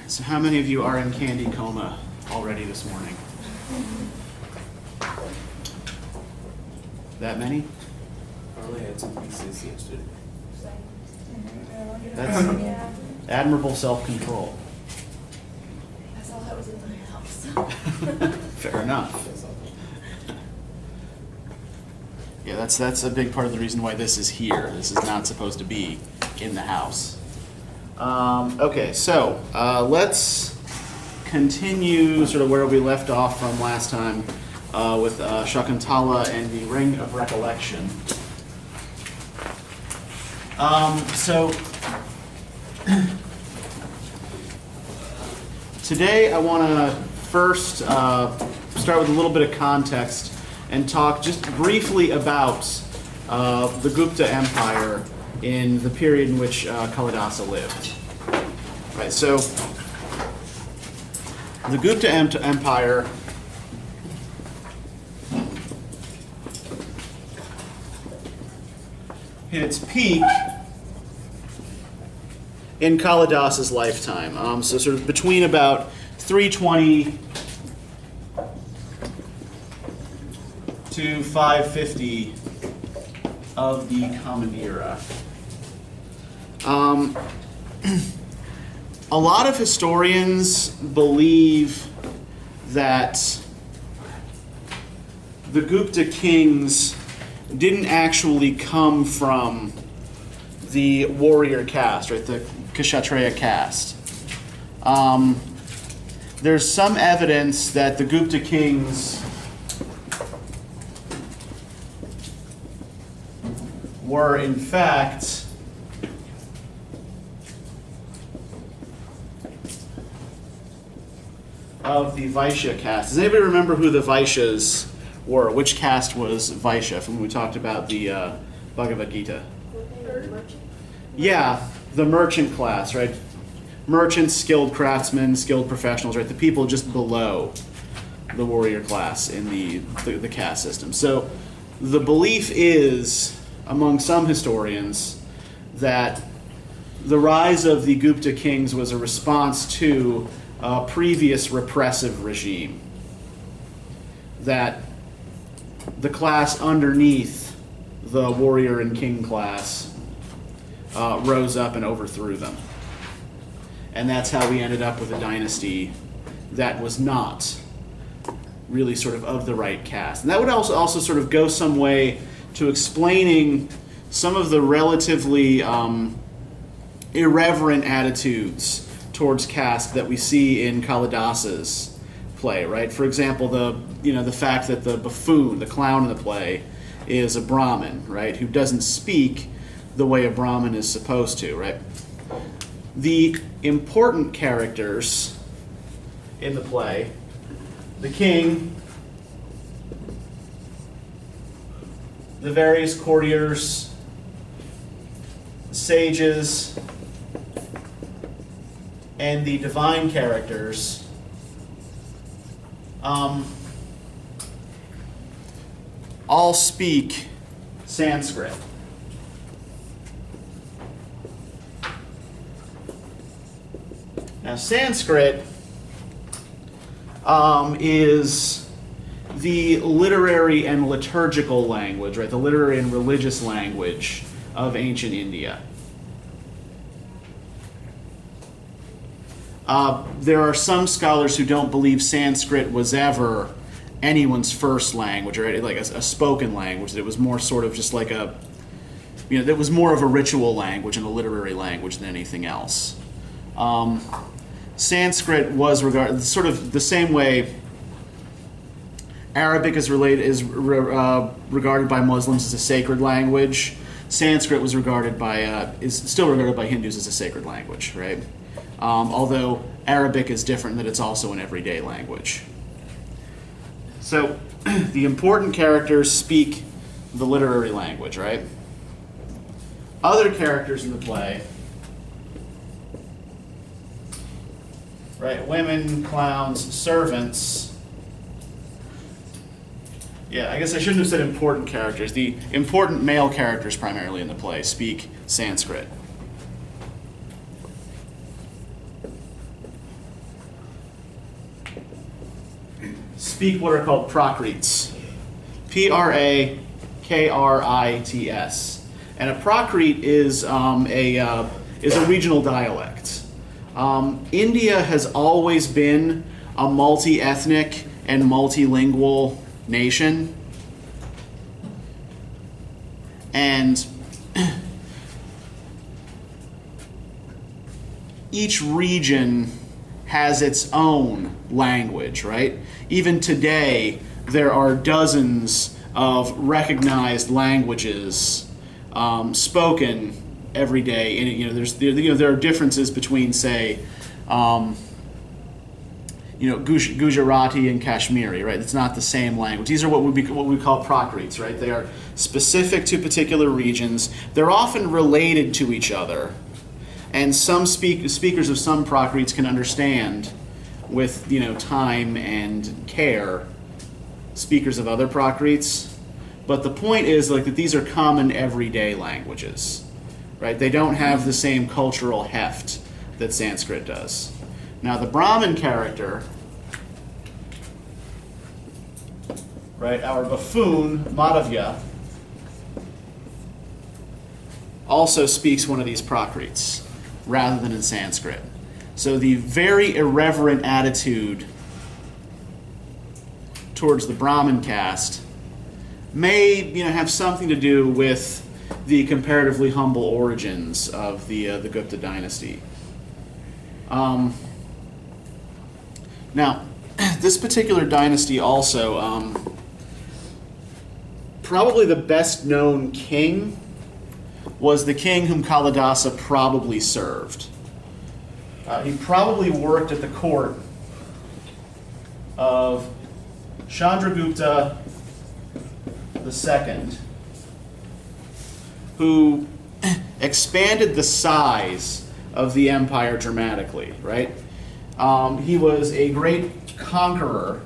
So how many of you are in candy coma already this morning? That many? I only had 2 pieces yesterday. That's admirable self-control. That's all that was in my house. Fair enough. Yeah, that's a big part of the reason why this is here. This is not supposed to be in the house. Okay, so let's continue sort of where we left off from last time with Sakuntala and the Ring of Recollection. So today I want to first start with a little bit of context and talk just briefly about the Gupta Empire in the period in which Kalidasa lived. Right, so the Gupta Empire hit its peak in Kalidasa's lifetime. So sort of between about 320 to 550 of the Common Era. A lot of historians believe that the Gupta kings didn't actually come from the warrior caste, right? The Kshatriya caste. There's some evidence that the Gupta kings were, in fact, of the Vaishya caste. Does anybody remember who the Vaishyas were? Which caste was Vaishya from when we talked about the Bhagavad Gita? Yeah, the merchant class, right? Merchants, skilled craftsmen, skilled professionals, right? The people just below the warrior class in the caste system. So the belief is, among some historians, that the rise of the Gupta kings was a response to a previous repressive regime. That the class underneath the warrior and king class rose up and overthrew them. And that's how we ended up with a dynasty that was not really sort of the right caste. And that would also sort of go some way to explaining some of the relatively irreverent attitudes towards caste that we see in Kalidasa's play, right? For example, the fact that the buffoon, the clown in the play, is a Brahmin, right, who doesn't speak the way a Brahmin is supposed to, right? The important characters in the play, the king, the various courtiers, the sages, and the divine characters all speak Sanskrit. Now, Sanskrit is the literary and liturgical language, right? The literary and religious language of ancient India. There are some scholars who don't believe Sanskrit was ever anyone's first language, or like a spoken language. That it was more sort of just like that was more of a ritual language and a literary language than anything else. Sanskrit was regarded sort of the same way Arabic is regarded by Muslims as a sacred language. Sanskrit was is still regarded by Hindus as a sacred language, right? Although Arabic is different, that it's also an everyday language. So the important characters speak the literary language, right? Other characters in the play, right? Women, clowns, servants. Yeah, I guess I shouldn't have said important characters. The important male characters primarily in the play speak Sanskrit. speak what are called Prakrits. Prakrits. And a Prakrit is a regional dialect. India has always been a multi-ethnic and multilingual nation. And each region has its own language, right? Even today, there are dozens of recognized languages spoken every day. And there are differences between, say, Gujarati and Kashmiri, right? It's not the same language. These are what we call Prakrits, right? They are specific to particular regions. They're often related to each other, and some speakers of some Prakrits can understand, with time and care, speakers of other Prakrits. But the point is that these are common everyday languages, right? They don't have the same cultural heft that Sanskrit does. Now the Brahmin character, right, our buffoon, Madhavya, also speaks one of these Prakrits, rather than in Sanskrit. So the very irreverent attitude towards the Brahmin caste may have something to do with the comparatively humble origins of the Gupta dynasty. Now, this particular dynasty also, probably the best known king was the king whom Kalidasa probably served. He probably worked at the court of Chandragupta II, who expanded the size of the empire dramatically, right? He was a great conqueror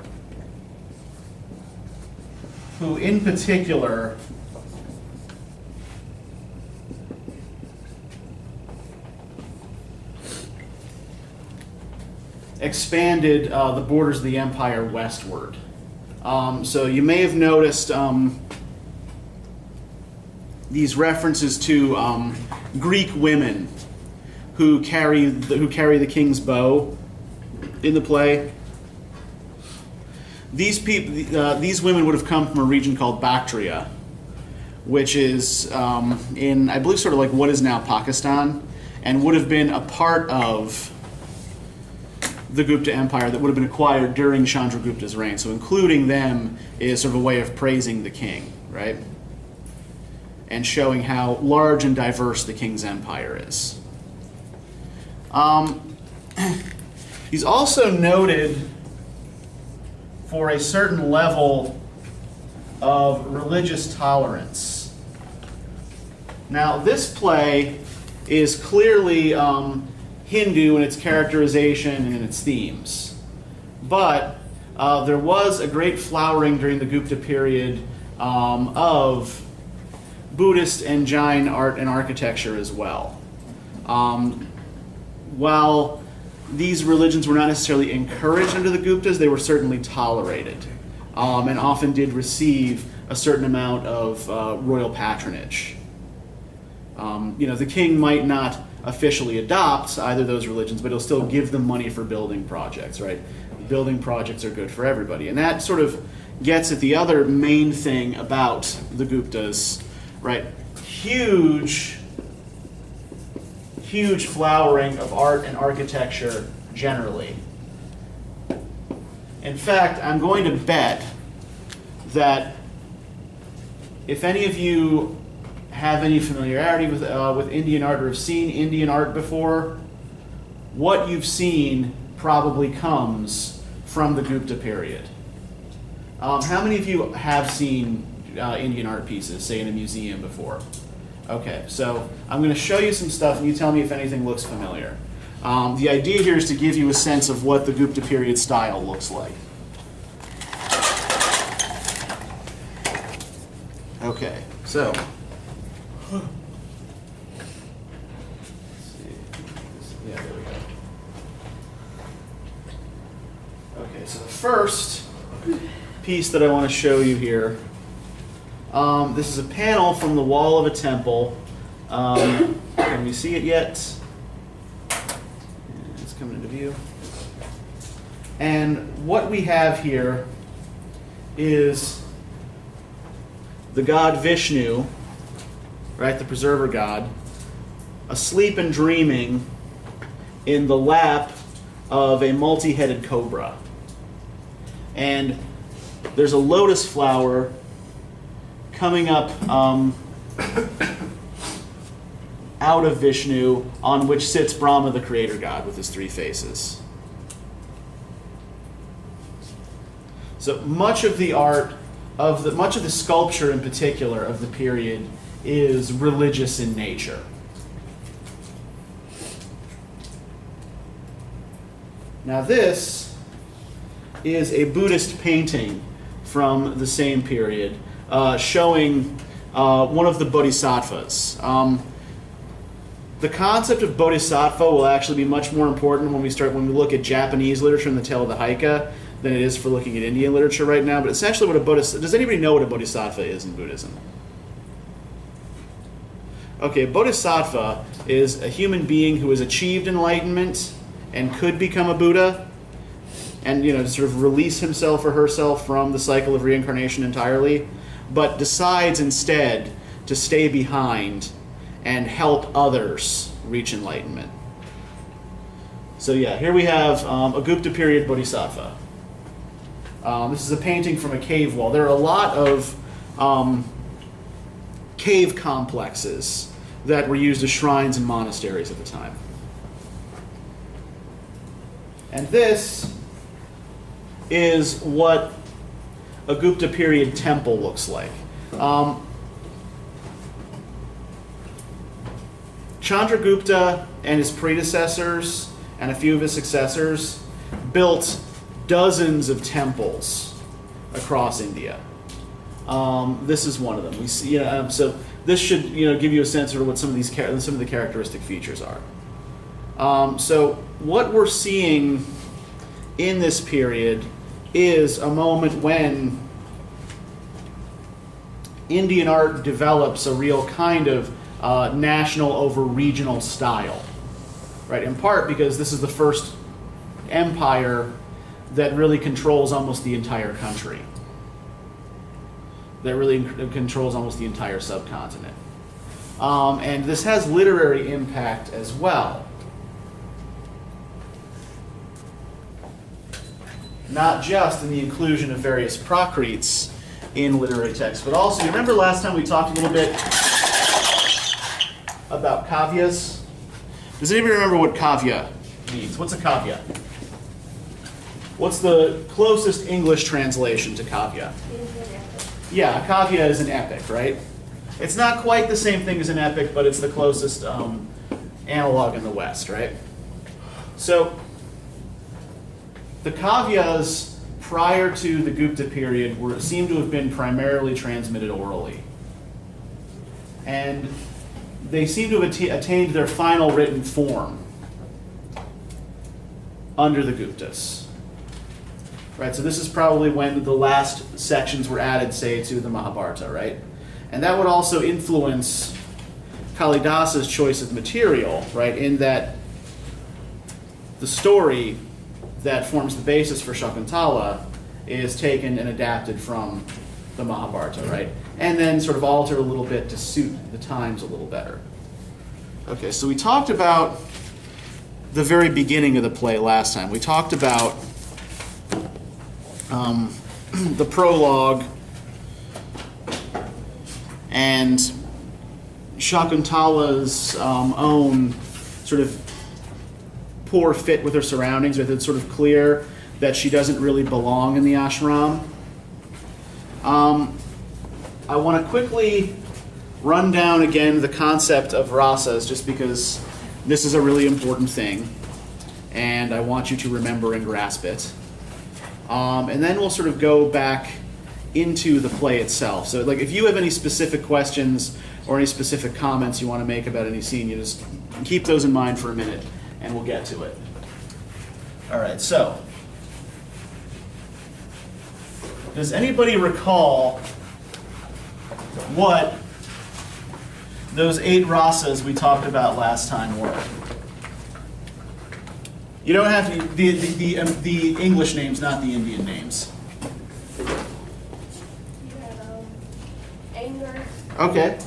who, in particular, expanded the borders of the empire westward. So you may have noticed these references to Greek women who carry the king's bow in the play. These women would have come from a region called Bactria, which is in, I believe, sort of like what is now Pakistan, and would have been a part of the Gupta Empire that would have been acquired during Chandragupta's reign. So including them is sort of a way of praising the king, right? And showing how large and diverse the king's empire is. He's also noted for a certain level of religious tolerance. Now, this play is clearly Hindu in its characterization and in its themes. But there was a great flowering during the Gupta period of Buddhist and Jain art and architecture as well. While these religions were not necessarily encouraged under the Guptas, they were certainly tolerated, and often did receive a certain amount of royal patronage. The king might not officially adopt either of those religions, but he'll still give them money for building projects, right? Building projects are good for everybody. And that sort of gets at the other main thing about the Guptas, right? Huge flowering of art and architecture generally. In fact, I'm going to bet that if any of you have any familiarity with Indian art or have seen Indian art before, what you've seen probably comes from the Gupta period. How many of you have seen Indian art pieces, say in a museum before? Okay, so I'm going to show you some stuff and you tell me if anything looks familiar. The idea here is to give you a sense of what the Gupta period style looks like. Okay, so let's see. Yeah, there we go. Okay, so the first piece that I want to show you here. This is a panel from the wall of a temple. Can we see it yet? It's coming into view. And what we have here is the god Vishnu, right, the preserver god, asleep and dreaming in the lap of a multi-headed cobra. And there's a lotus flower coming up out of Vishnu, on which sits Brahma, the creator god, with his three faces. So much of the art much of the sculpture in particular of the period is religious in nature. Now this is a Buddhist painting from the same period, showing one of the Bodhisattvas. The concept of Bodhisattva will actually be much more important when we look at Japanese literature in the Tale of the Heike than it is for looking at Indian literature right now. But essentially, does anybody know what a Bodhisattva is in Buddhism? Okay, a Bodhisattva is a human being who has achieved enlightenment and could become a Buddha, and sort of release himself or herself from the cycle of reincarnation entirely, but decides instead to stay behind and help others reach enlightenment. So yeah, here we have a Gupta period Bodhisattva. This is a painting from a cave wall. There are a lot of cave complexes that were used as shrines and monasteries at the time. And this is what a Gupta period temple looks like. Chandragupta and his predecessors and a few of his successors built dozens of temples across India. This is one of them. We see, so this should give you a sense of what some of the characteristic features are. So what we're seeing in this period is a moment when Indian art develops a real kind of national over regional style, right? In part because this is the first empire that really controls almost the entire country, that really controls almost the entire subcontinent. And this has literary impact as well. Not just in the inclusion of various Prakrites in literary texts, but also, you remember last time we talked a little bit about kavyas? Does anybody remember what kavya means? What's a kavya? What's the closest English translation to kavya? Yeah, a kavya is an epic, right? It's not quite the same thing as an epic, but it's the closest analog in the West, right? So, the kavyas prior to the Gupta period seem to have been primarily transmitted orally. And they seem to have attained their final written form under the Guptas. Right, so this is probably when the last sections were added, say, to the Mahabharata, right? And that would also influence Kalidasa's choice of material, right, in that the story that forms the basis for Sakuntala is taken and adapted from the Mahabharata, right? And then sort of altered a little bit to suit the times a little better. Okay, so we talked about the very beginning of the play last time. We talked about the prologue and Shakuntala's own sort of poor fit with her surroundings, right? It's sort of clear that she doesn't really belong in the ashram. I want to quickly run down again the concept of rasas, just because this is a really important thing, and I want you to remember and grasp it. And then we'll sort of go back into the play itself. So, like, if you have any specific questions or any specific comments you want to make about any scene, you just keep those in mind for a minute, and we'll get to it. All right, so Does anybody recall what those 8 rasas we talked about last time were? You don't have to, the English names, not the Indian names. You have anger, Okay.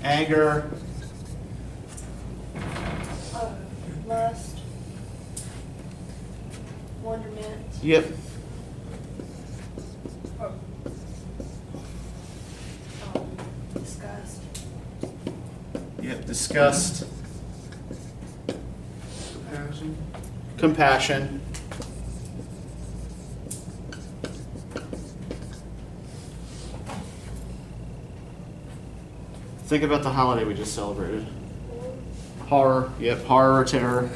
Anger, lust, wonderment, yep. disgust, Yep, disgust, Compassion. compassion. Think about the holiday we just celebrated. Horror, yep, horror, terror.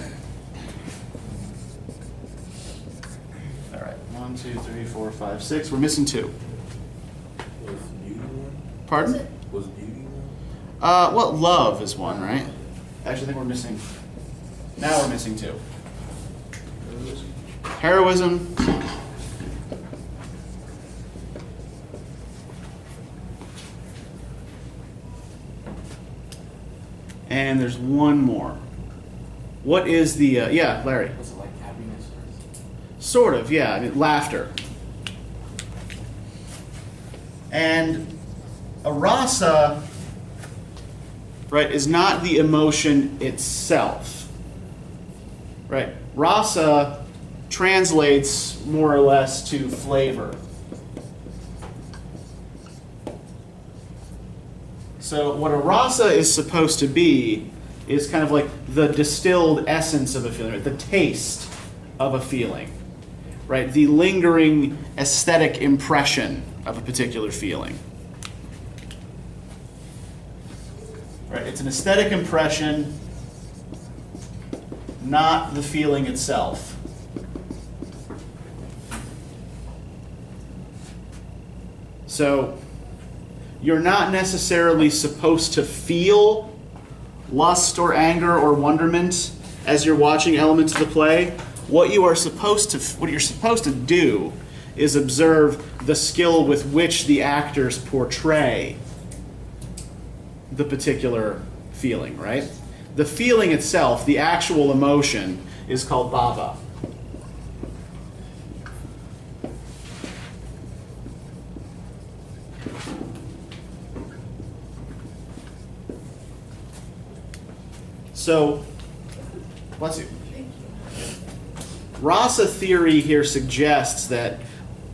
All right, 1, 2, 3, 4, 5, 6. We're missing 2. Was beauty one? Pardon? Was beauty one? Well, love is one, right? Actually, I think we're missing. Now we're missing 2. Heroism. And there's one more. What is the, yeah, Larry? Was it like happiness? Sort of, yeah. I mean, laughter. And a rasa, right, is not the emotion itself. Right? Rasa translates more or less to flavor. So what a rasa is supposed to be is kind of like the distilled essence of a feeling, right? The taste of a feeling, right? The lingering aesthetic impression of a particular feeling. Right? It's an aesthetic impression, not the feeling itself. So you're not necessarily supposed to feel lust or anger or wonderment as you're watching elements of the play. What you're supposed to do is observe the skill with which the actors portray the particular feeling, right? The feeling itself, the actual emotion, is called bhava. So, bless you. Rasa theory here suggests that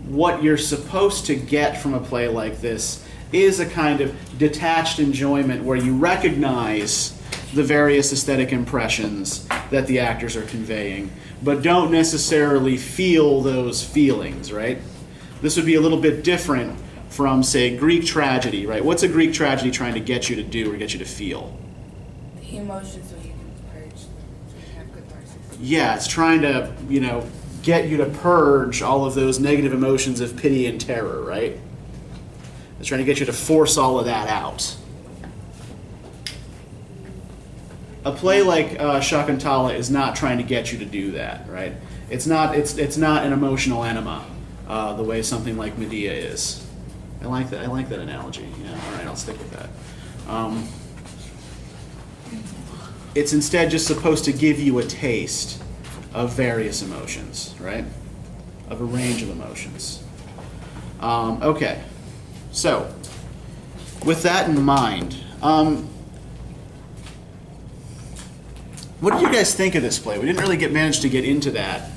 what you're supposed to get from a play like this is a kind of detached enjoyment where you recognize the various aesthetic impressions that the actors are conveying, but don't necessarily feel those feelings, right? This would be a little bit different from, say, Greek tragedy, right? What's a Greek tragedy trying to get you to do or get you to feel? The emotions so you can purge, so you have catharsis. Yeah, it's trying to, get you to purge all of those negative emotions of pity and terror, right? It's trying to get you to force all of that out. A play like Shakuntala is not trying to get you to do that, right? It's not an emotional enema the way something like Medea is. I like that analogy. Yeah, all right, I'll stick with that. It's instead just supposed to give you a taste of various emotions, right? Of a range of emotions. Okay, so with that in mind, what did you guys think of this play? We didn't really manage to get into that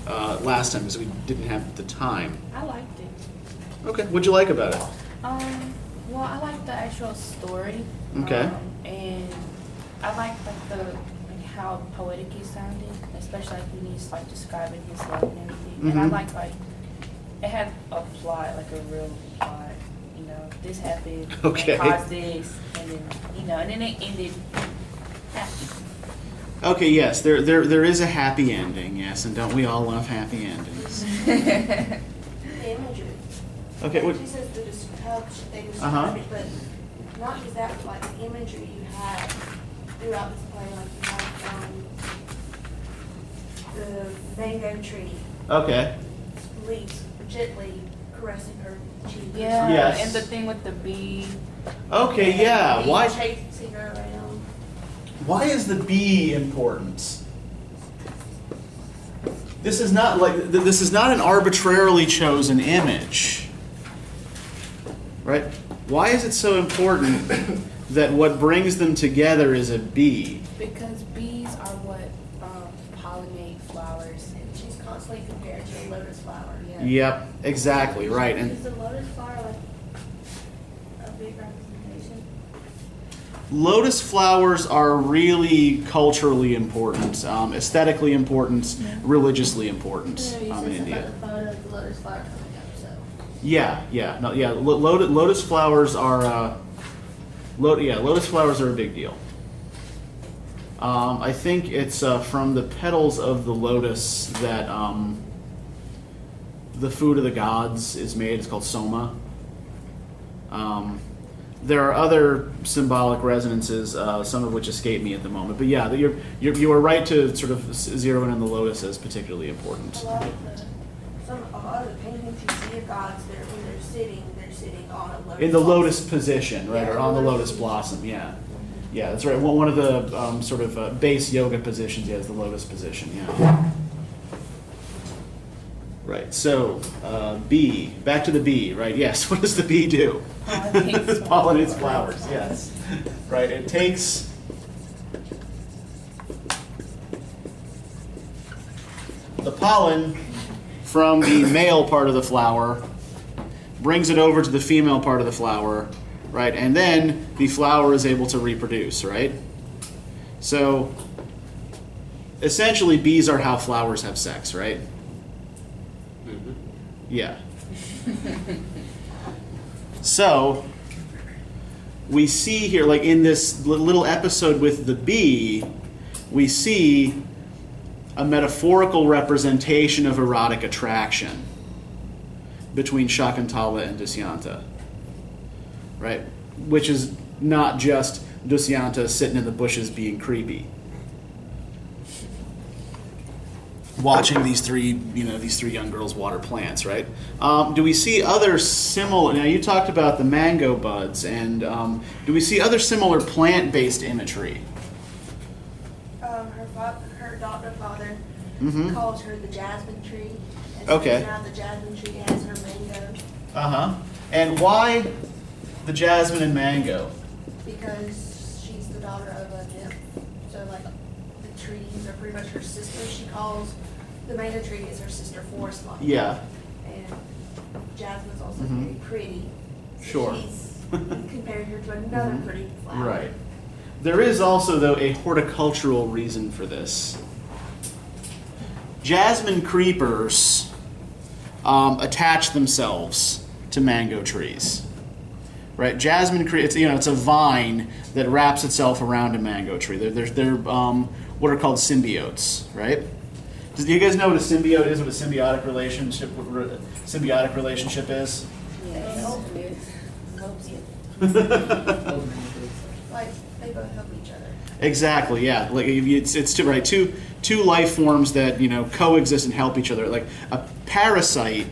last time because we didn't have the time. I liked it. Okay, what'd you like about it? Well, I liked the actual story. Okay. And I liked how poetic it sounded, especially when he's describing his love and everything. And I liked it had a plot, like a real plot. This happened, Okay. and caused this, and then and then it ended happy. Okay, yes, there is a happy ending, yes, and don't we all love happy endings? the imagery. Okay, what? She says how they describe Uh-huh. it, but not just that, but the imagery you have throughout this play, like you have the mango tree, Okay. leaves gently caressing her cheek. Yeah, Yes. and the thing with the bee. Okay, yeah. And Why? chasing her around. Why is the bee important? This is not an arbitrarily chosen image, right? Why is it so important that what brings them together is a bee? Because bees are what pollinate flowers. And she's constantly compared to a lotus flower. Yeah. Yep, exactly right. And Is the lotus flower like a big representation? lotus flowers are really culturally important, aesthetically important, religiously important in India. The photo of the lotus flower coming up, so. Yeah. Lotus flowers are, lotus flowers are a big deal. I think it's from the petals of the lotus that the food of the gods is made. It's called soma. There are other symbolic resonances, some of which escape me at the moment. But yeah, you are right to sort of zero in on the lotus as particularly important. A lot of the paintings you see of gods, when they're sitting on a lotus. In the blossom. lotus position, right, or on the lotus blossom, yeah. Yeah, that's right. One of the sort of base yoga positions, yeah, is the lotus position, yeah. Right, so bee, back to the bee, right, yes. What does the bee do? Pollinates flowers, yes. Right, it takes the pollen from the male part of the flower, brings it over to the female part of the flower, right? And then the flower is able to reproduce, right? So essentially bees are how flowers have sex, right? Yeah. So we see here, like in this little episode with the bee, we see a metaphorical representation of erotic attraction between Shakuntala and Dusyanta, right? Which is not just Dusyanta sitting in the bushes being creepy, watching these three young girls water plants, right? Do we see other similar? Now you talked about the mango buds, and do we see other similar plant-based imagery? Her father Mm-hmm. calls her the jasmine tree. And Okay. Now the jasmine tree has her mango And why the jasmine and mango? because she's the daughter of a nymph. So like the trees are pretty much her sister. She calls the mango tree is her sister forest moth. Yeah. And jasmine's also Mhm. very pretty. So Sure. She's comparing her to another pretty flower. Right. There is also, though, a horticultural reason for this. Jasmine creepers attach themselves to mango trees. Right? Jasmine it's a vine that wraps itself around a mango tree. They're what are called symbiotes, right? Do you guys know what a symbiote is? What a symbiotic relationship is? Yes. Like they both help each other. Exactly. Yeah. Like it's two life forms that coexist and help each other. Like a parasite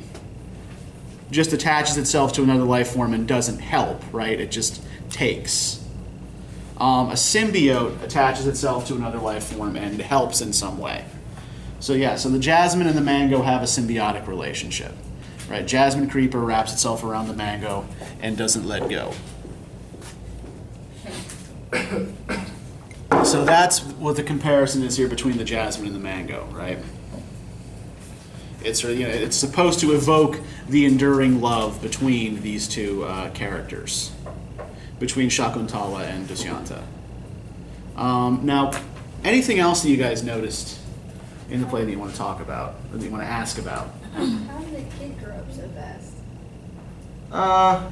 just attaches itself to another life form and doesn't help. Right. It just takes. A symbiote attaches itself to another life form and helps in some way. So yeah. So the jasmine and the mango have a symbiotic relationship. Right. Jasmine creeper wraps itself around the mango and doesn't let go. So that's what the comparison is here between the jasmine and the mango, right? It's supposed to evoke the enduring love between these two characters, between Shakuntala and Dusyanta. Now, anything else that you guys noticed in the play that you want to talk about, or that you want to ask about? How did the kid grow up so fast?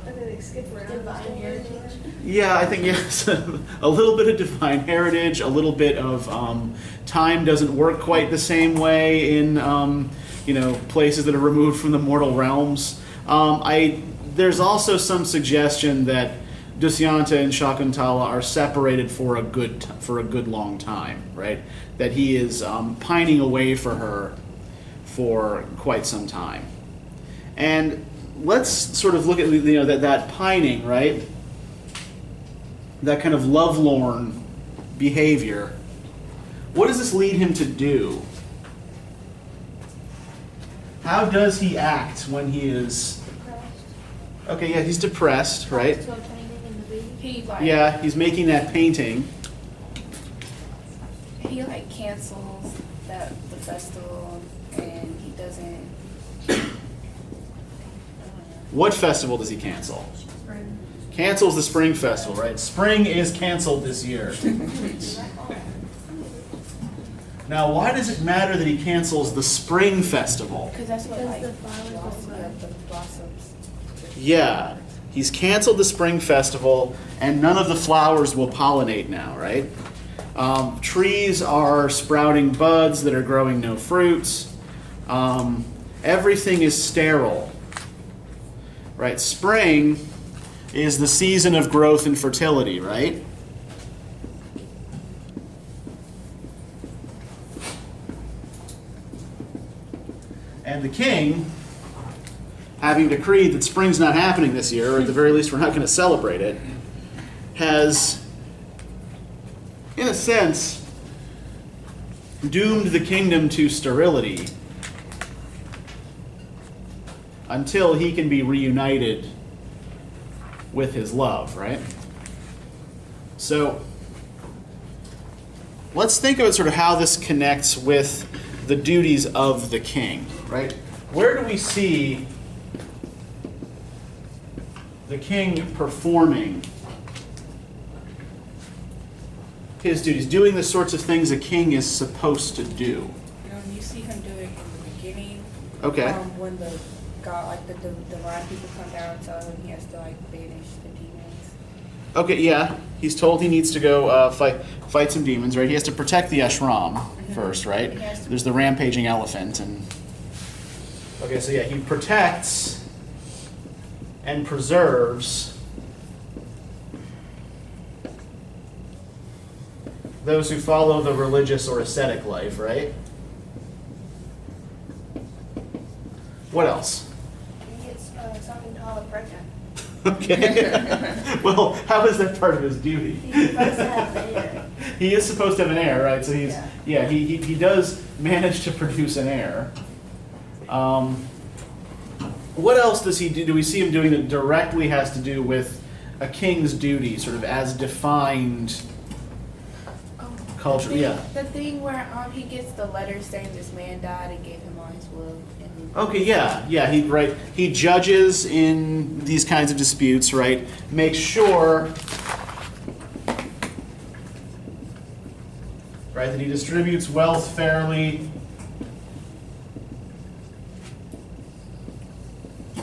Did they skip around? Divine heritage. Yeah, I think yes. A little bit of divine heritage, a little bit of time doesn't work quite the same way in places that are removed from the mortal realms. There's also some suggestion that Dusyanta and Shakuntala are separated for a good long time, right? That he is pining away for her for quite some time. And let's sort of look at that pining, right? That kind of lovelorn behavior. What does this lead him to do? How does he act when he is... Okay, yeah, he's depressed, right? To a painting in the beach. He like Yeah, he's making that painting. he like cancels the festival and he doesn't. What festival does he cancel? Spring. Cancels the spring festival, right? Spring is canceled this year. Now, why does it matter that he cancels the spring festival? Because that's what Because like the flowers will blossoms, grow. the blossoms. Yeah, he's canceled the spring festival, and none of the flowers will pollinate now, right? Trees are sprouting buds that are growing no fruits. Everything is sterile, right? Spring is the season of growth and fertility, right? And the king, having decreed that spring's not happening this year, or at the very least we're not going to celebrate it, has, in a sense, doomed the kingdom to sterility until he can be reunited with his love, right? So let's think of it sort of how this connects with the duties of the king, right? Where do we see the king performing his duties, doing the sorts of things a king is supposed to do? You see him do it in the beginning. Okay. When the god, like the divine people come down and tell him he has to like banish the demons. Okay, yeah. He's told he needs to go fight some demons, right? He has to protect the ashram first, right? He has to- There's the rampaging elephant, and okay, so yeah, he protects and preserves those who follow the religious or ascetic life, right? What else? He gets Sakuntala pregnant. Okay. Well, how is that part of his duty? He's supposed to have the heir. He is supposed to have an heir, right? So he's he does manage to produce an heir. What else does he do? Do we see him doing that directly has to do with a king's duty, sort of as defined culture? The thing where he gets the letter saying this man died and gave him all his will. And Okay, yeah. He judges in these kinds of disputes, right? Makes sure, right, that he distributes wealth fairly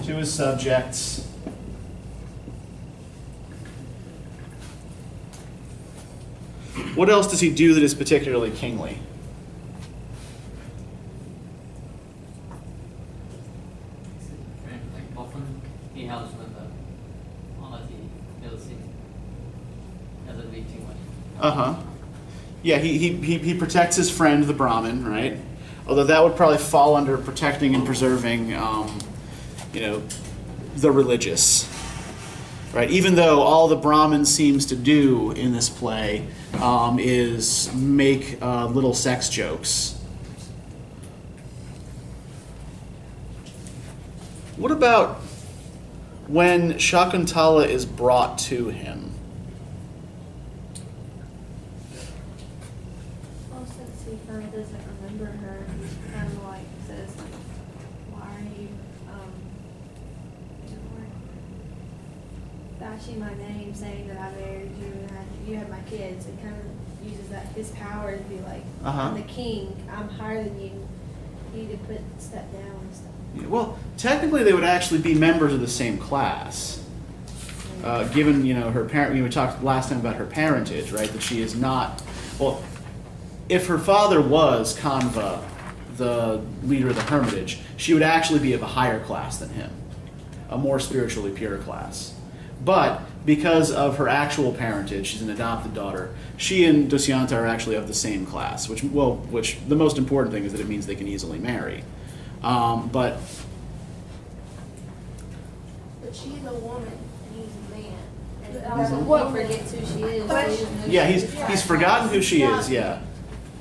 to his subjects. What else does he do that is particularly kingly? Like often he helps with all of the ability. Doesn't read too much. Uh-huh. Yeah, he protects his friend, the Brahmin, right? Although that would probably fall under protecting and preserving, the religious, right? Even though all the Brahmin seems to do in this play is make little sex jokes. What about when Shakuntala is brought to him? Well, since he kind of doesn't remember her, he kind of like says, like, why are you, bashing my name, saying that I married you and you had my kids? It kind of uses that, his power to be like, I'm the king, I'm higher than you, you need to step down and stuff. Well, technically they would actually be members of the same class. Given, her parent, we talked last time about her parentage, right? That she is not, well, if her father was Kanva, the leader of the hermitage, she would actually be of a higher class than him, a more spiritually pure class. But because of her actual parentage, she's an adopted daughter, she and Dusyanta are actually of the same class, which the most important thing is that it means they can easily marry. But But she's a woman and he's a man. And What forgets who she is. But- so he doesn't know Yeah, who he's she is. he's forgotten who she is. Yeah.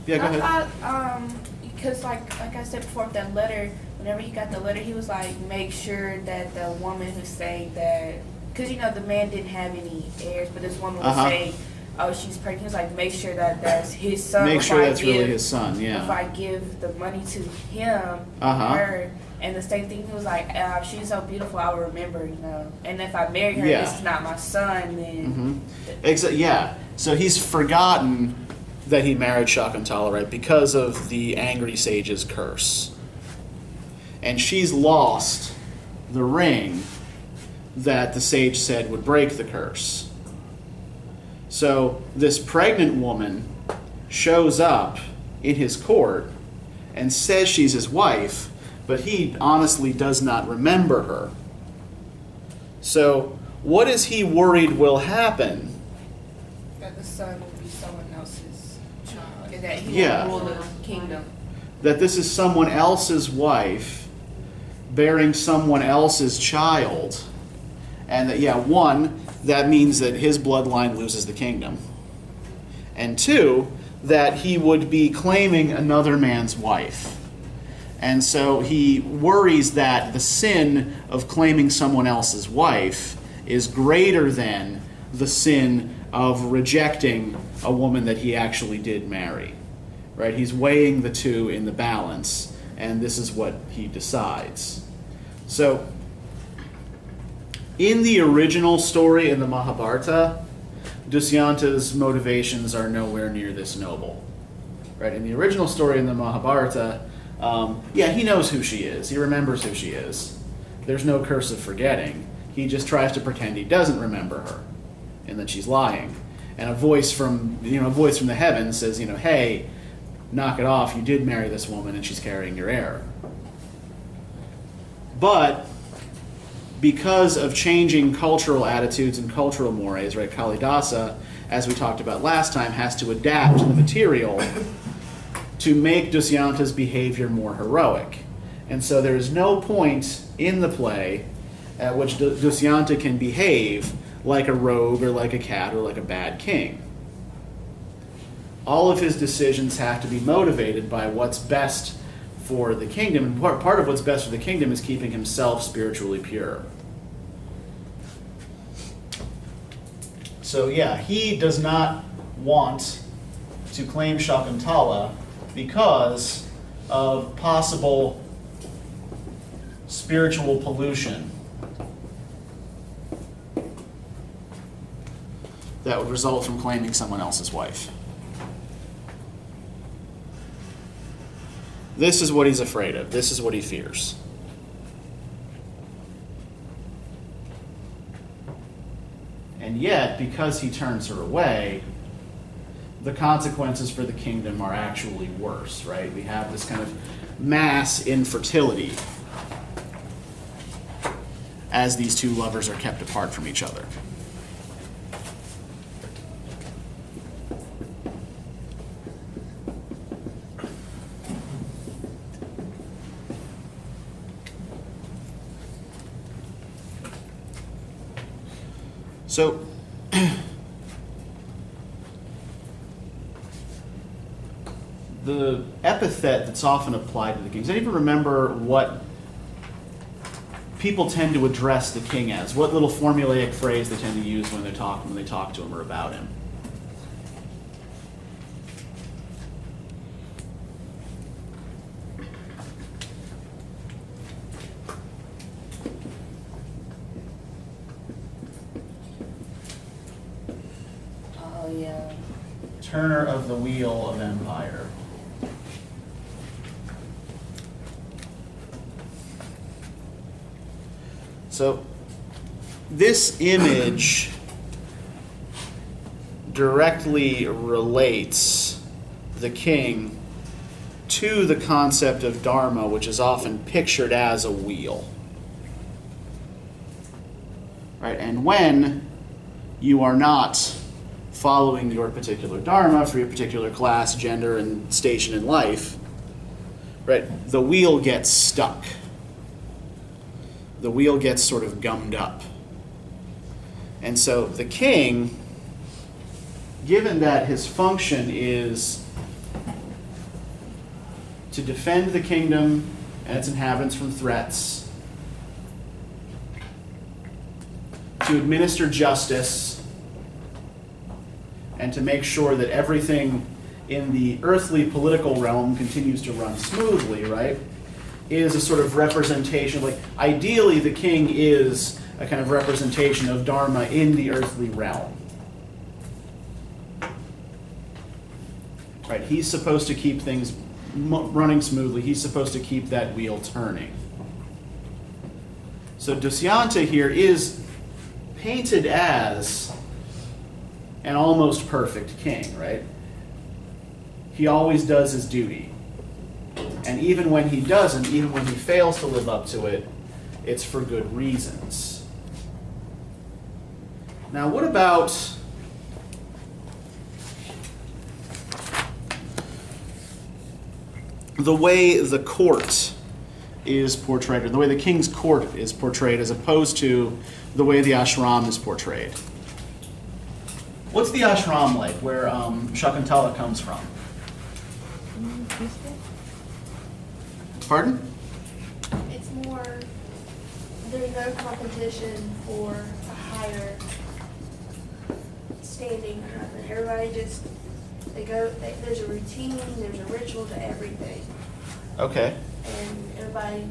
Yeah, go ahead. I thought, because like I said before, with that letter, whenever he got the letter, he was like, make sure that the woman who's saying that, because you know the man didn't have any heirs, but this woman was saying, oh, she's pregnant. He was like, make sure that that's his son. Make before sure I that's give- really his son. If Yeah. I give the money to him, Uh-huh. her, and the same thing, he was like, she's so beautiful, I will remember, you know. And if I marry her, Yeah. this is not my son, then. Yeah. So he's forgotten that he married Shakuntala, right, because of the angry sage's curse. And she's lost the ring that the sage said would break the curse. So this pregnant woman shows up in his court and says she's his wife, but he honestly does not remember her. So what is he worried will happen? That the son will be someone else's child, and that he Yeah. will rule the kingdom. That this is someone else's wife bearing someone else's child, and that, yeah, one, that means that his bloodline loses the kingdom, and two, that he would be claiming another man's wife. And so he worries that the sin of claiming someone else's wife is greater than the sin of rejecting a woman that he actually did marry. Right? He's weighing the two in the balance, and this is what he decides. So, in the original story in the Mahabharata, Dusyanta's motivations are nowhere near this noble. Right? In the original story in the Mahabharata, yeah, he knows who she is. He remembers who she is. There's no curse of forgetting. He just tries to pretend he doesn't remember her, and that she's lying. And a voice from the heavens says, hey, knock it off. You did marry this woman, and she's carrying your heir. But because of changing cultural attitudes and cultural mores, right? Kalidasa, as we talked about last time, has to adapt the material to make Dusyanta's behavior more heroic. And so there is no point in the play at which Dusyanta can behave like a rogue or like a cat or like a bad king. All of his decisions have to be motivated by what's best for the kingdom, and part of what's best for the kingdom is keeping himself spiritually pure. So yeah, he does not want to claim Shakuntala because of possible spiritual pollution that would result from claiming someone else's wife. This is what he's afraid of. This is what he fears. And yet, because he turns her away, the consequences for the kingdom are actually worse, right? We have this kind of mass infertility as these two lovers are kept apart from each other. So, the epithet that's often applied to the king, does anyone remember what people tend to address the king as? What little formulaic phrase they tend to use when they talk to him or about him? Oh, yeah. Turner of the wheel of empire. So, this image directly relates the king to the concept of dharma, which is often pictured as a wheel. Right? And when you are not following your particular dharma for your particular class, gender, and station in life, right, the wheel gets stuck. the wheel gets sort of gummed up. And so the king, given that his function is to defend the kingdom and its inhabitants from threats, to administer justice, and to make sure that everything in the earthly political realm continues to run smoothly, right, is a sort of representation. Like, ideally, the king is a kind of representation of Dharma in the earthly realm. Right, he's supposed to keep things running smoothly. He's supposed to keep that wheel turning. So Dushyanta here is painted as an almost perfect king, right? He always does his duty. And even when he doesn't, even when he fails to live up to it, it's for good reasons. Now, what about the way the court is portrayed, or the way the king's court is portrayed, as opposed to the way the ashram is portrayed? What's the ashram like, where Shakuntala comes from? Pardon? It's more, there's no competition for a higher standing or nothing. Everybody just, there's a routine, there's a ritual to everything. Okay. And everybody,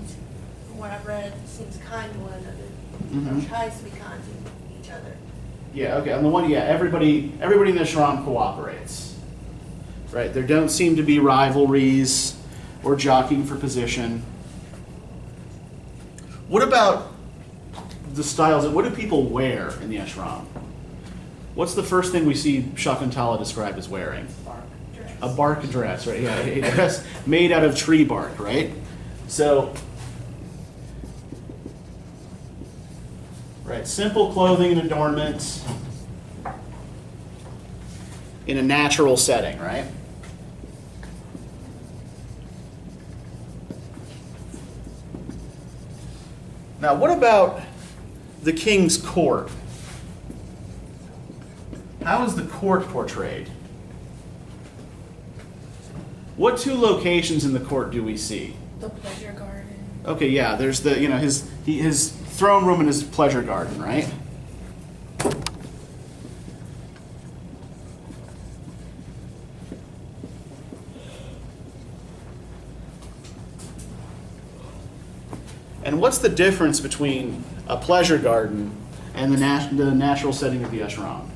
from what I've read, seems kind to one another, Mhm. or tries to be kind to each other. Yeah, okay. On the one, yeah, everybody in the ashram cooperates. Right? There don't seem to be rivalries or jockeying for position. What about the styles? What do people wear in the ashram? What's the first thing we see Shakuntala described as wearing? Dress. A bark dress, right? Yeah, a dress made out of tree bark, right? So, right, simple clothing and adornment in a natural setting, right? Now, what about the king's court? How is the court portrayed? What two locations in the court do we see? The pleasure garden. Okay, yeah, there's the, his throne room and his pleasure garden, right? And what's the difference between a pleasure garden and the natural setting of the ashram?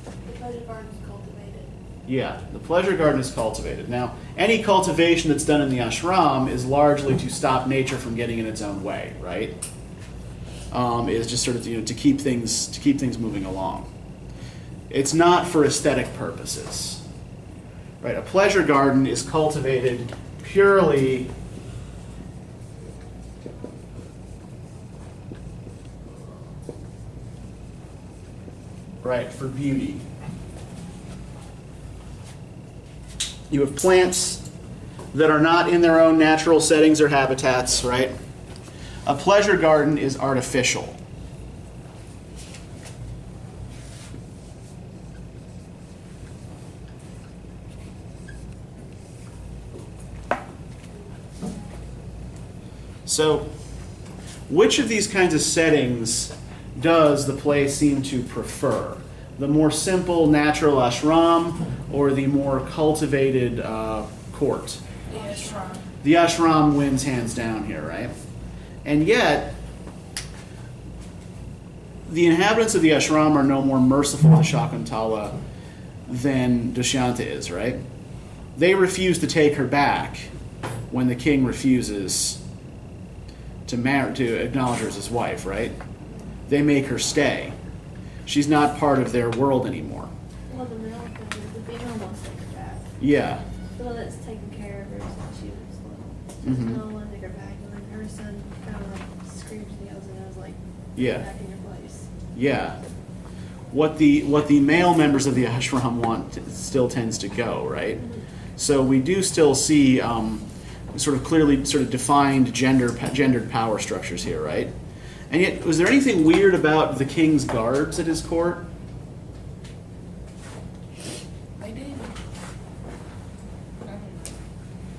The pleasure garden is cultivated. Yeah, the pleasure garden is cultivated. Now, any cultivation that's done in the ashram is largely to stop nature from getting in its own way, right? Is just sort of to keep things moving along. It's not for aesthetic purposes, right? A pleasure garden is cultivated purely for beauty. You have plants that are not in their own natural settings or habitats, right? A pleasure garden is artificial. So, which of these kinds of settings does the play seem to prefer? The more simple, natural ashram, or the more cultivated court? The ashram. The ashram wins hands down here, right? And yet, the inhabitants of the ashram are no more merciful to Shakuntala than Dushyanta is, right? They refuse to take her back when the king refuses to acknowledge her as his wife, right? They make her stay. She's not part of their world anymore. Well, the male thing, the female wants to take her back. Yeah. The one that's taking care of her since she was little. Mhm. No one take her back, and then her son kind of like screams and yells and I was like, Yeah. "Get back in your place." Yeah. What the male members of the ashram want still tends to go, right? Mm-hmm. So we do still see sort of clearly sort of defined gendered power structures here, right? And yet, was there anything weird about the king's guards at his court? They did.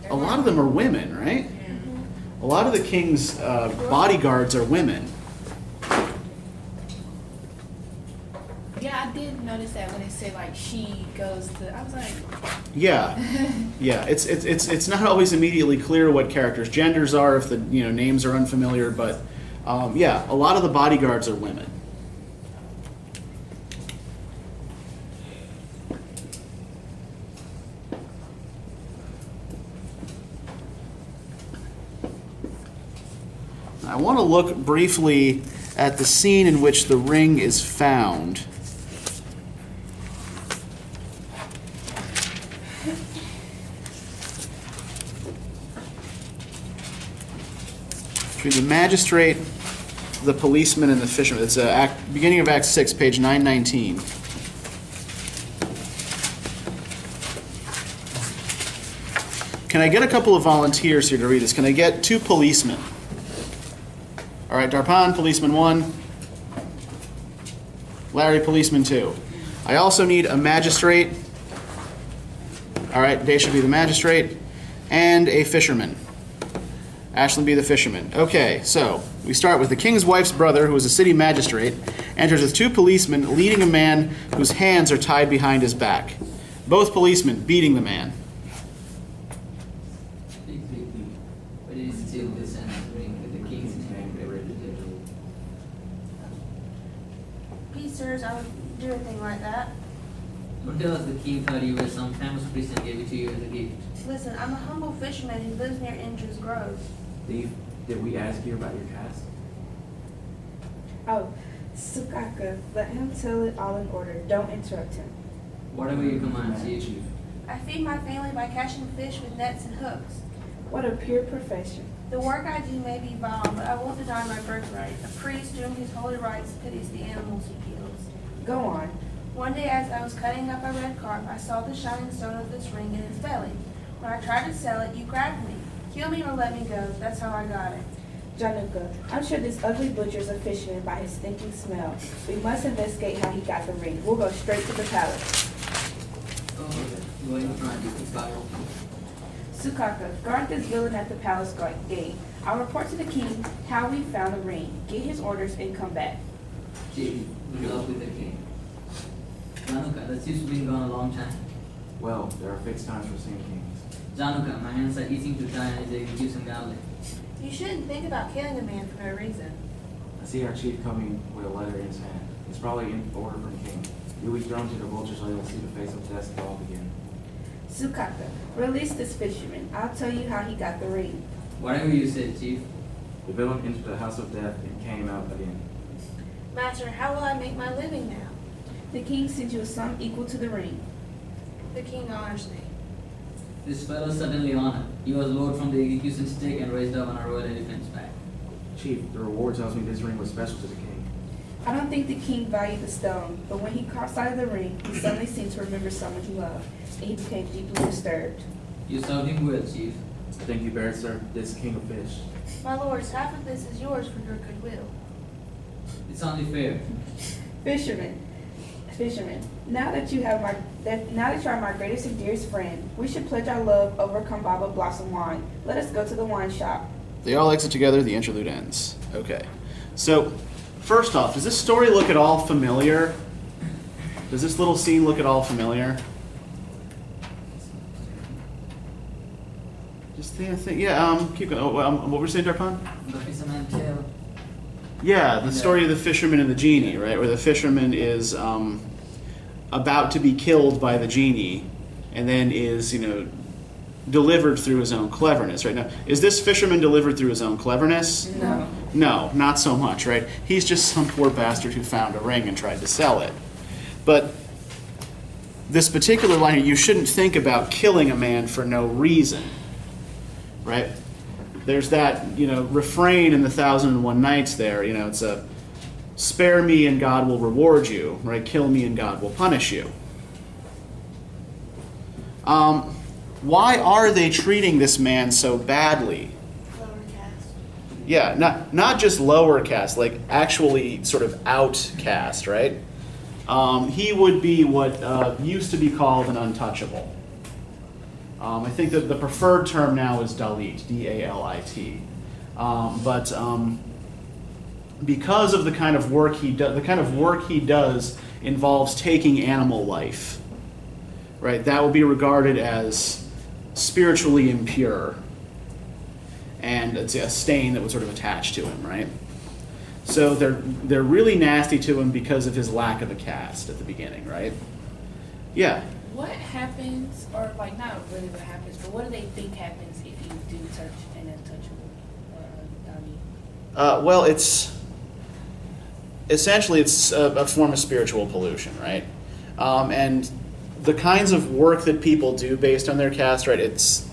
A lot of them are women, right? A lot of the king's bodyguards are women. Yeah, I did notice that when it said like she goes to. I was like, Yeah, yeah. It's not always immediately clear what characters' genders are if the names are unfamiliar, but yeah, a lot of the bodyguards are women. I want to look briefly at the scene in which the ring is found. Between the magistrate, the policeman, and the fisherman. It's beginning of Act 6, page 919. Can I get a couple of volunteers here to read this? Can I get 2 policemen? All right, Darpan, policeman 1. Larry, policeman 2. I also need a magistrate. All right, Day should be the magistrate. And a fisherman. Ashland be the fisherman. Okay, so we start with the king's wife's brother, who is a city magistrate, enters with 2 policemen leading a man whose hands are tied behind his back. Both policemen beating the man. But it is still this ring with the king's name represented. Please, sirs, I would do a thing like that. Don't tell us the king thought you were some famous priest and gave it to you as a gift. Listen, I'm a humble fisherman who lives near Indra's Grove. Thief, did we ask you about your caste? Oh, Sukaka, let him tell it all in order. Don't interrupt him. Whatever you command, Chief. chief. I feed my family by catching fish with nets and hooks. What a pure profession. The work I do may be vile, but I won't deny my birthright. A priest doing his holy rites pities the animals he kills. Go on. One day as I was cutting up a red carp, I saw the shining stone of this ring in its belly. When I tried to sell it, you grabbed me. Kill me or let me go. That's how I got it. Januka, I'm sure this ugly butcher's a fisherman by his stinking smell. We must investigate how he got the ring. We'll go straight to the palace. Oh, you ain't trying to keep fire. Sukaka, guard this villain at the palace gate. I'll report to the king how we found the ring. Get his orders and come back. Chief, we love with the king. Januka, the chief's been gone a long time. Well, there are fixed times for seeing kings. Januka, my hands are itching to try and execute some garlic. You shouldn't think about killing a man for no reason. I see our chief coming with a letter in his hand. It's probably in order from the king. You'll be thrown to the vultures so you'll see the face of death fall again. Sukaka, release this fisherman. I'll tell you how he got the ring. Whatever you said, chief. The villain entered the house of death and came out again. Master, how will I make my living now? The king sent you a sum equal to the ring. The king honors me. This fellow suddenly honored. He was lowered from the execution stake and raised up on a royal elephant's back. Chief, the reward tells me this ring was special to the king. I don't think the king valued the stone, but when he caught sight of the ring, he suddenly seemed to remember someone he loved, and he became deeply disturbed. You served him well, chief. Thank you, Barrett, sir. This king of fish. My lords, half of this is yours for your goodwill. It's only fair. Fisherman, now that you are my greatest and dearest friend, we should pledge our love over Kambaba Blossom wine. Let us go to the wine shop. They all exit together. The interlude ends. Okay. So, first off, does this story look at all familiar? Does this little scene look at all familiar? Just think. Yeah. Keep going. What were you saying, Darpan? The fisherman tale. Yeah, the story of the fisherman and the genie, right? Where the fisherman is about to be killed by the genie, and then is, delivered through his own cleverness, right? Now, is this fisherman delivered through his own cleverness? No. No, not so much, right? He's just some poor bastard who found a ring and tried to sell it. But this particular line here, you shouldn't think about killing a man for no reason, right? There's that, refrain in the 1001 Nights there, it's a spare me and God will reward you, right? Kill me and God will punish you. Why are they treating this man so badly? Lower caste. Yeah, not just lower caste, like actually sort of outcast, right? He would be what used to be called an untouchable. I think that the preferred term now is Dalit, D-A-L-I-T. But because of the kind of work he does involves taking animal life, right? That would be regarded as spiritually impure, and it's a stain that would sort of attach to him, right? So they're really nasty to him because of his lack of a caste at the beginning, right? Yeah. What happens, or like not really what happens, but what do they think happens if you do touch an untouchable dummy? Well, it's essentially a form of spiritual pollution, right? And the kinds of work that people do based on their caste, right? It's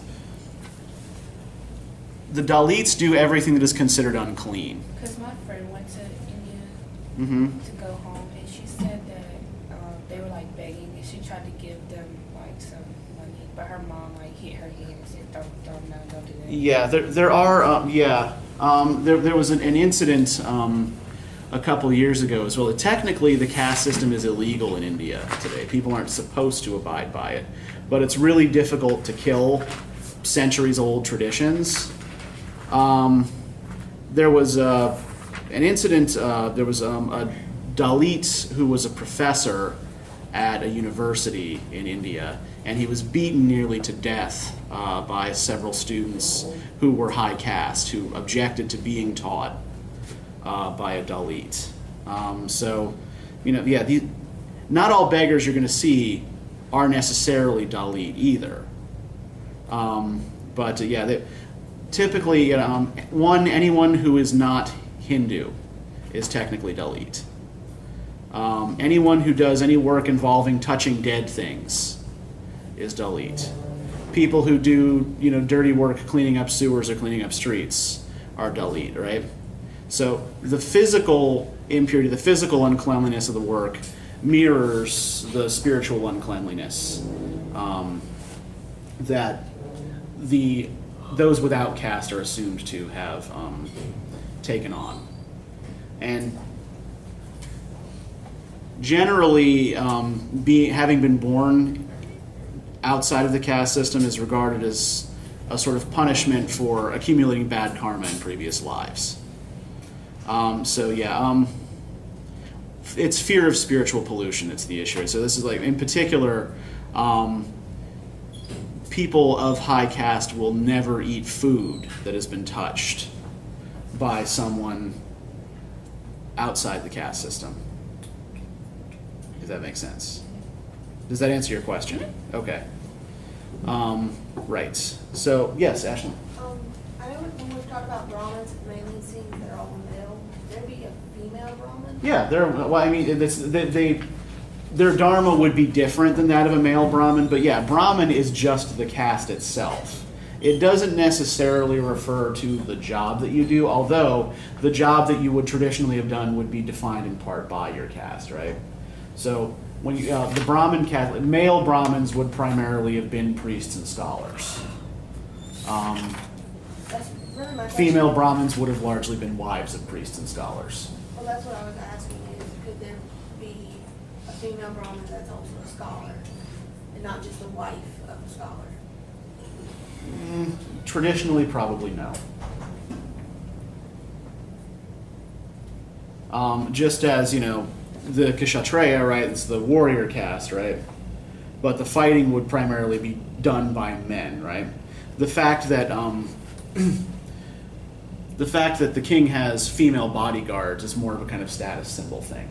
the Dalits do everything that is considered unclean. Because my friend went to India Mm-hmm. to go home, and she said that they were like begging, and she tried to give them like some money, but her mom like hit her hand and said, "Don't do that." Yeah, there are. There was an incident a couple years ago as well. Technically, the caste system is illegal in India today. People aren't supposed to abide by it, but it's really difficult to kill centuries-old traditions. There was an incident. There was a Dalit who was a professor at a university in India, and he was beaten nearly to death by several students who were high caste, who objected to being taught by a Dalit. So, not all beggars you're going to see are necessarily Dalit either. Typically, anyone who is not Hindu is technically Dalit. Anyone who does any work involving touching dead things is Dalit. People who do, dirty work cleaning up sewers or cleaning up streets are Dalit, right? So the physical impurity, the physical uncleanliness of the work mirrors the spiritual uncleanliness that those without caste are assumed to have taken on. And generally, having been born outside of the caste system is regarded as a sort of punishment for accumulating bad karma in previous lives. It's fear of spiritual pollution that's the issue. So this is like, in particular, people of high caste will never eat food that has been touched by someone outside the caste system. If that makes sense. Does that answer your question? Okay. Right. So, yes, Ashley. I know when we've talked about Brahmins, it mainly seems they're all male. Would there be a female Brahmin? Yeah, their dharma would be different than that of a male Brahmin, but yeah, Brahmin is just the caste itself. It doesn't necessarily refer to the job that you do, although the job that you would traditionally have done would be defined in part by your caste, right? So when the Brahmin caste, male Brahmins would primarily have been priests and scholars. That's really my question. Female Brahmins would have largely been wives of priests and scholars. Well, that's what I was asking is, could there be a female Brahmin that's also a scholar, and not just the wife of a scholar? Traditionally, probably no. Just as, the Kshatriya, right, it's the warrior caste, right? But the fighting would primarily be done by men, right? The fact that the king has female bodyguards is more of a kind of status symbol thing.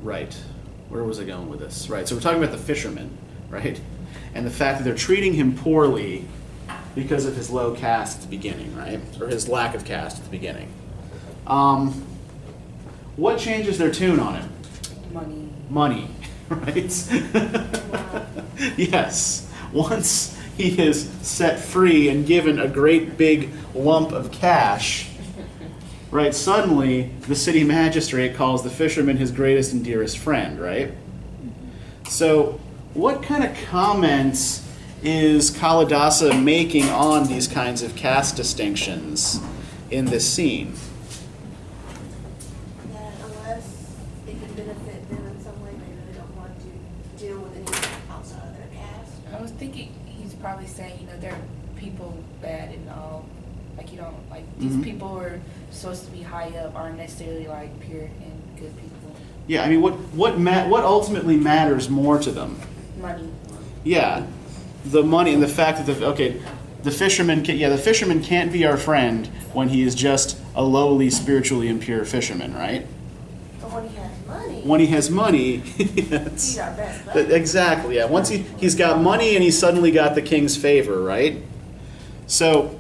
Right. Where was I going with this? Right, so we're talking about the fisherman, right? And the fact that they're treating him poorly because of his low caste at the beginning, right? Or his lack of caste at the beginning. What changes their tune on him? Money, right? Wow. Yes. Once he is set free and given a great big lump of cash, right, suddenly the city magistrate calls the fisherman his greatest and dearest friend, right? So what kind of comments is Kalidasa making on these kinds of caste distinctions in this scene? That unless it can benefit them in some way, they really don't want to deal with anyone outside of their caste. I was thinking he's probably saying, there are people bad and all. Like, you don't, like, these Mhm. people who are supposed to be high up aren't necessarily, like, pure and good people. Yeah, I mean, what ultimately matters more to them? Money. Yeah, the money and the fact that the fisherman can't be our friend when he is just a lowly, spiritually impure fisherman, right? But when he has money, When he has money, he's our best buddy. exactly. Yeah, once he's got money and he's suddenly got the king's favor, right? So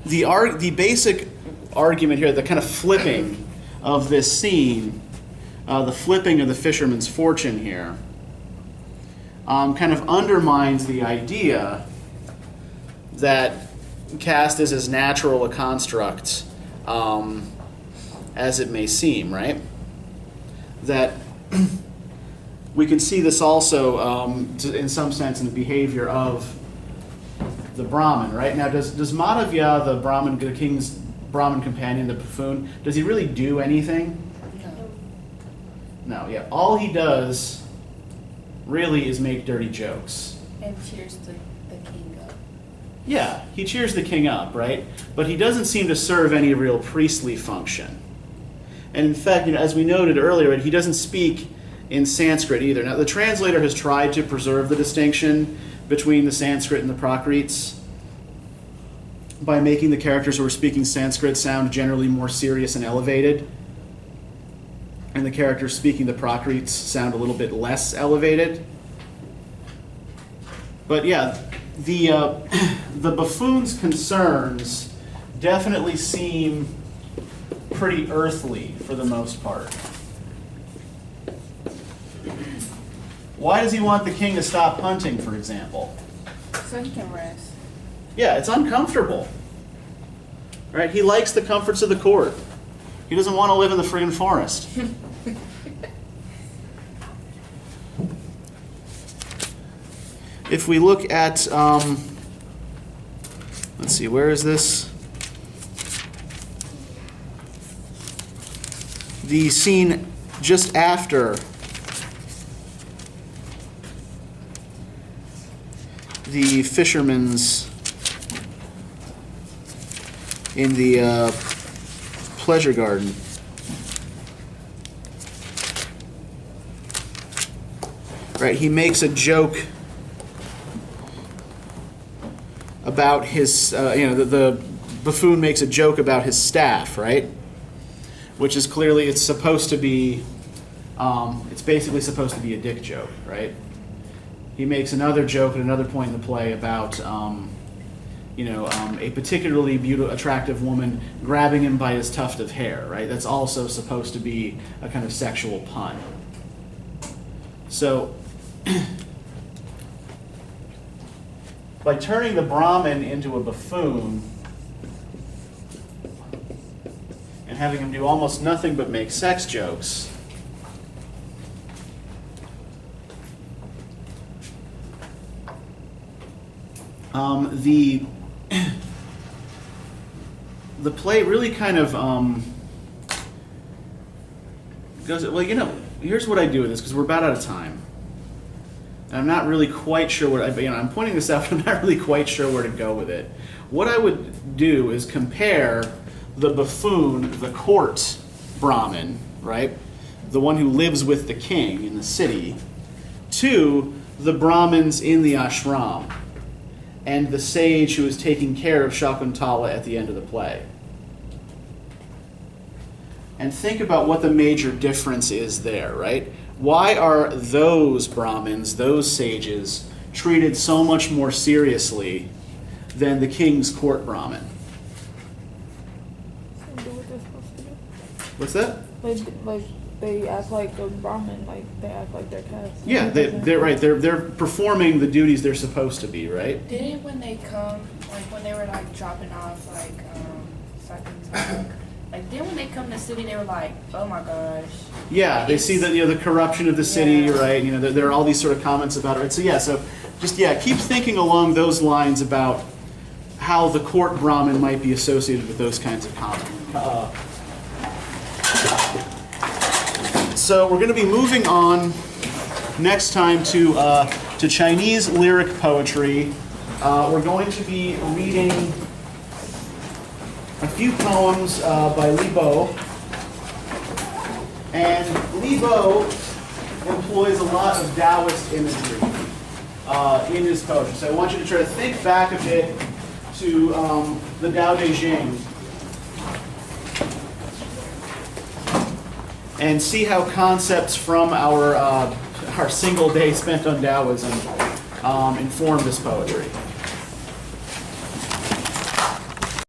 the basic argument here, the kind of flipping of this scene, the flipping of the fisherman's fortune here, kind of undermines the idea that caste is as natural a construct as it may seem, right? That we can see this also in some sense in the behavior of the Brahmin, right? Now, does Madhavya, the king's Brahmin companion, the buffoon, does he really do anything? No, yeah. All he does really is make dirty jokes. And cheers the king up. Yeah, he cheers the king up, right? But he doesn't seem to serve any real priestly function. And in fact, as we noted earlier, he doesn't speak in Sanskrit either. Now, the translator has tried to preserve the distinction between the Sanskrit and the Prakrites by making the characters who are speaking Sanskrit sound generally more serious and elevated, and the characters speaking the Prakrites sound a little bit less elevated. But yeah, the buffoon's concerns definitely seem pretty earthly for the most part. Why does he want the king to stop hunting, for example? So he can rest. Yeah, it's uncomfortable. Right? He likes the comforts of the court. He doesn't want to live in the friggin' forest. If we look at, let's see, where is this? The scene just after the fisherman's in the pleasure garden. Right, he makes a joke about his, the buffoon makes a joke about his staff, right? Which is clearly, it's supposed to be, it's basically supposed to be a dick joke, right? He makes another joke at another point in the play about, a particularly attractive woman grabbing him by his tuft of hair, right? That's also supposed to be a kind of sexual pun. So, by turning the Brahmin into a buffoon and having him do almost nothing but make sex jokes, the play really kind of goes, well, here's what I do with this, because we're about out of time. And I'm not really quite sure where, I'm pointing this out, but I'm not really quite sure where to go with it. What I would do is compare the buffoon, the court Brahmin, right? The one who lives with the king in the city, to the Brahmins in the ashram, and the sage who is taking care of Sakuntala at the end of the play. And think about what the major difference is there, right? Why are those Brahmins, those sages, treated so much more seriously than the king's court Brahmin? They do what they're supposed to do. What's that? Like they act like a Brahmin, like they act like they're caste. Yeah, they're right. They're performing the duties they're supposed to be, right? Didn't when they come, like when they were like dropping off like Sakuntala, Like then when they come to the city, they were like, oh my gosh. Yeah, they see that, the corruption of the city, Yeah. right? There are all these sort of comments about it, right? So keep thinking along those lines about how the court Brahmin might be associated with those kinds of comments. So we're going to be moving on next time to Chinese lyric poetry. We're going to be reading a few poems by Li Bo. And Li Bo employs a lot of Taoist imagery in his poetry. So I want you to try to think back a bit to the Tao Te Ching and see how concepts from our single day spent on Taoism inform this poetry.